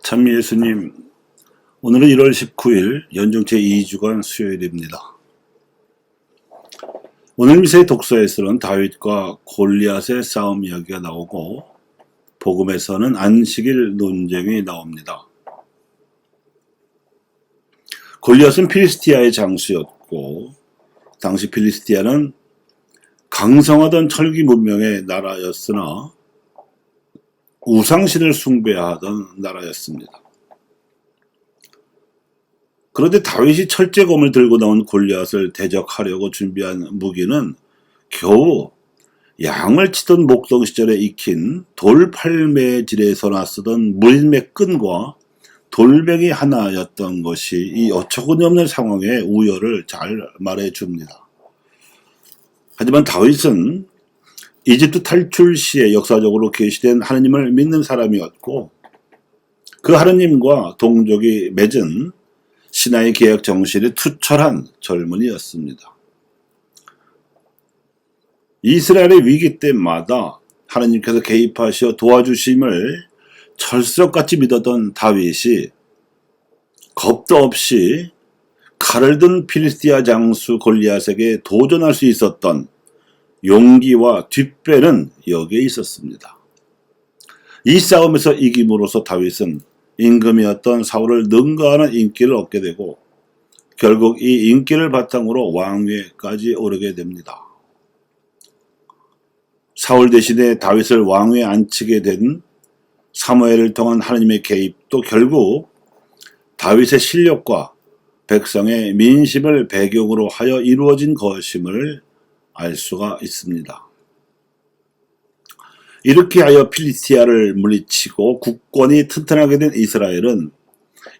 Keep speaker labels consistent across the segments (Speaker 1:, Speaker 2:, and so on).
Speaker 1: 참 예수님, 오늘은 1월 19일 연중 제2주간 수요일입니다. 오늘 미세의 독서에서는 다윗과 골리앗의 싸움 이야기가 나오고 복음에서는 안식일 논쟁이 나옵니다. 골리앗은 필리스티아의 장수였고 당시 필리스티아는 강성하던 철기 문명의 나라였으나 우상신을 숭배하던 나라였습니다. 그런데 다윗이 철제검을 들고 나온 골리앗을 대적하려고 준비한 무기는 겨우 양을 치던 목동 시절에 익힌 돌팔매질에서나 쓰던 물매 끈과 돌멩이 하나였던 것이 이 어처구니없는 상황의 우열을 잘 말해줍니다. 하지만 다윗은 이집트 탈출 시에 역사적으로 계시된 하느님을 믿는 사람이었고 그 하느님과 동족이 맺은 신하의 계약 정신이 투철한 젊은이였습니다. 이스라엘의 위기 때마다 하느님께서 개입하시어 도와주심을 철석같이 믿었던 다윗이 겁도 없이 칼을 든 필리스티아 장수 골리앗에게 도전할 수 있었던 용기와 뒷배는 여기에 있었습니다. 이 싸움에서 이김으로써 다윗은 임금이었던 사울을 능가하는 인기를 얻게 되고 결국 이 인기를 바탕으로 왕위에까지 오르게 됩니다. 사울 대신에 다윗을 왕위에 앉히게 된 사무엘을 통한 하나님의 개입도 결국 다윗의 실력과 백성의 민심을 배경으로 하여 이루어진 것임을 알 수가 있습니다. 이렇게 하여 필리스티아를 물리치고 국권이 튼튼하게 된 이스라엘은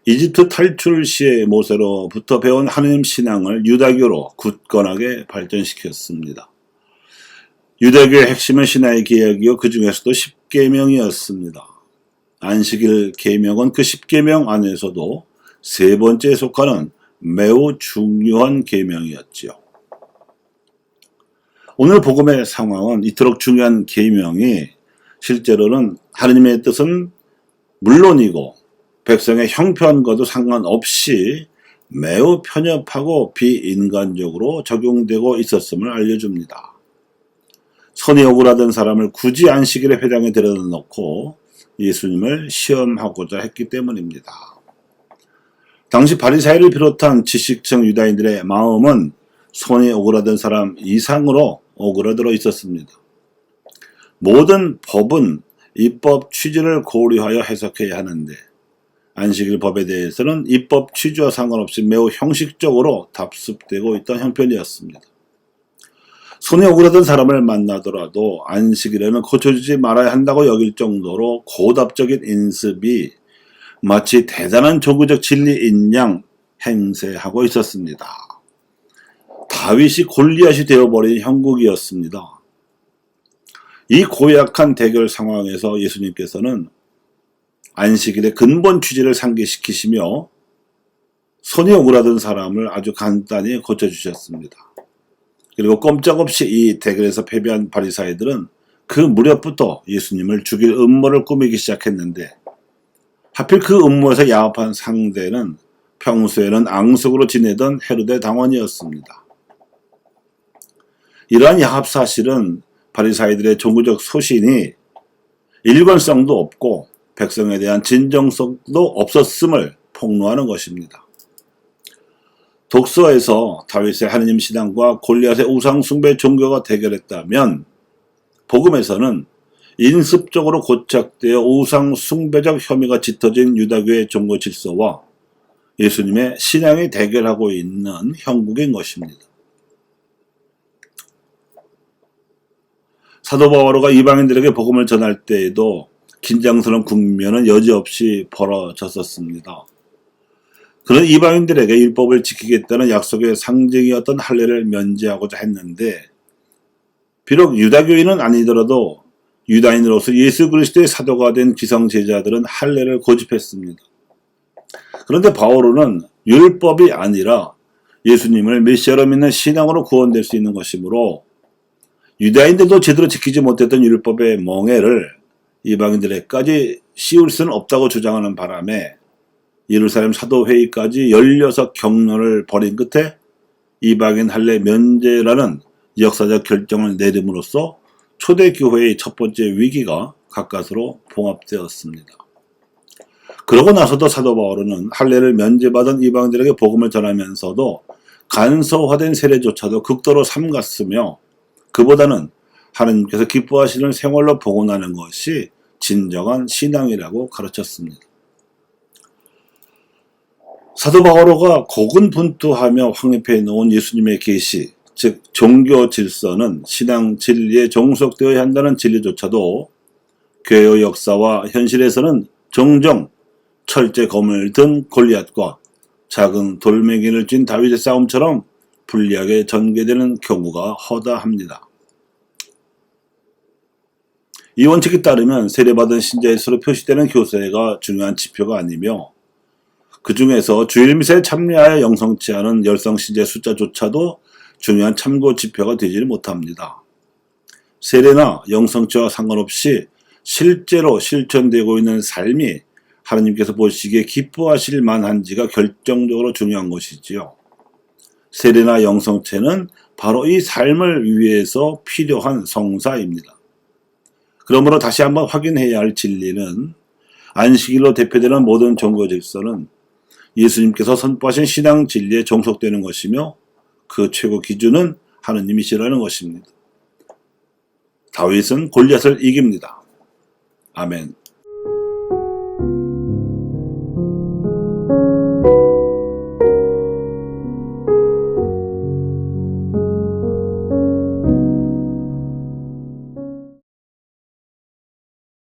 Speaker 1: 이집트 탈출 시의 모세로부터 배운 하느님 신앙을 유다교로 굳건하게 발전시켰습니다. 유다교의 핵심은 신하의 계약이요 그 중에서도 10계명이었습니다. 안식일 계명은 그 10계명 안에서도 세 번째에 속하는 매우 중요한 계명이었지요. 오늘 복음의 상황은 이토록 중요한 계명이 실제로는 하느님의 뜻은 물론이고 백성의 형편과도 상관없이 매우 편협하고 비인간적으로 적용되고 있었음을 알려줍니다. 선이 억울하던 사람을 굳이 안식일의 회당에 데려다 놓고 예수님을 시험하고자 했기 때문입니다. 당시 바리사이를 비롯한 지식층 유다인들의 마음은 손이 억울하던 사람 이상으로 오그라들어 있었습니다. 모든 법은 입법 취지를 고려하여 해석해야 하는데 안식일 법에 대해서는 입법 취지와 상관없이 매우 형식적으로 답습되고 있던 형편이었습니다. 손이 억울하던 사람을 만나더라도 안식일에는 고쳐주지 말아야 한다고 여길 정도로 고답적인 인습이 마치 대단한 종교적 진리인 양 행세하고 있었습니다. 다윗이 골리앗이 되어버린 형국이었습니다. 이 고약한 대결 상황에서 예수님께서는 안식일의 근본 취지를 상기시키시며 손이 억울하던 사람을 아주 간단히 고쳐주셨습니다. 그리고 꼼짝없이 이 대결에서 패배한 바리사이들은 그 무렵부터 예수님을 죽일 음모를 꾸미기 시작했는데 하필 그 음모에서 야합한 상대는 평소에는 앙숙으로 지내던 헤로데 당원이었습니다. 이러한 야합 사실은 바리사이들의 종교적 소신이 일관성도 없고 백성에 대한 진정성도 없었음을 폭로하는 것입니다. 독서에서 다윗의 하느님 신앙과 골리앗의 우상 숭배 종교가 대결했다면 복음에서는 인습적으로 고착되어 우상 숭배적 혐의가 짙어진 유다교의 종교 질서와 예수님의 신앙이 대결하고 있는 형국인 것입니다. 사도 바오로가 이방인들에게 복음을 전할 때에도 긴장스러운 국면은 여지없이 벌어졌었습니다. 그는 이방인들에게 율법을 지키겠다는 약속의 상징이었던 할례를 면제하고자 했는데 비록 유다교인은 아니더라도 유다인으로서 예수 그리스도의 사도가 된 기성제자들은 할례를 고집했습니다. 그런데 바오로는 율법이 아니라 예수님을 메시아로 믿는 신앙으로 구원될 수 있는 것이므로 유다인들도 제대로 지키지 못했던 율법의 멍에를 이방인들에게까지 씌울 수는 없다고 주장하는 바람에 예루살렘 사도회의까지 16경론을 벌인 끝에 이방인 할례 면제라는 역사적 결정을 내림으로써 초대교회의 첫 번째 위기가 가까스로 봉합되었습니다. 그러고 나서도 사도 바울은 할례를 면제받은 이방인들에게 복음을 전하면서도 간소화된 세례조차도 극도로 삼갔으며 그보다는 하나님께서 기뻐하시는 생활로 복원하는 것이 진정한 신앙이라고 가르쳤습니다. 사도 바오로가 고군분투하며 확립해 놓은 예수님의 계시, 즉 종교 질서는 신앙 진리에 종속되어야 한다는 진리조차도 교회의 역사와 현실에서는 종종 철제 검을 든 골리앗과 작은 돌멩이를 쥔 다윗의 싸움처럼 불리하게 전개되는 경우가 허다합니다. 이 원칙에 따르면 세례받은 신자의 수로 표시되는 교세가 중요한 지표가 아니며 그 중에서 주일 미사에 참여하여 영성치 않은 열성 신자의 숫자조차도 중요한 참고 지표가 되지 못합니다. 세례나 영성치와 상관없이 실제로 실천되고 있는 삶이 하나님께서 보시기에 기뻐하실 만한지가 결정적으로 중요한 것이지요. 세례나 영성체는 바로 이 삶을 위해서 필요한 성사입니다. 그러므로 다시 한번 확인해야 할 진리는 안식일로 대표되는 모든 종교 질서는 예수님께서 선포하신 신앙 진리에 종속되는 것이며 그 최고 기준은 하느님이시라는 것입니다. 다윗은 골리앗을 이깁니다. 아멘.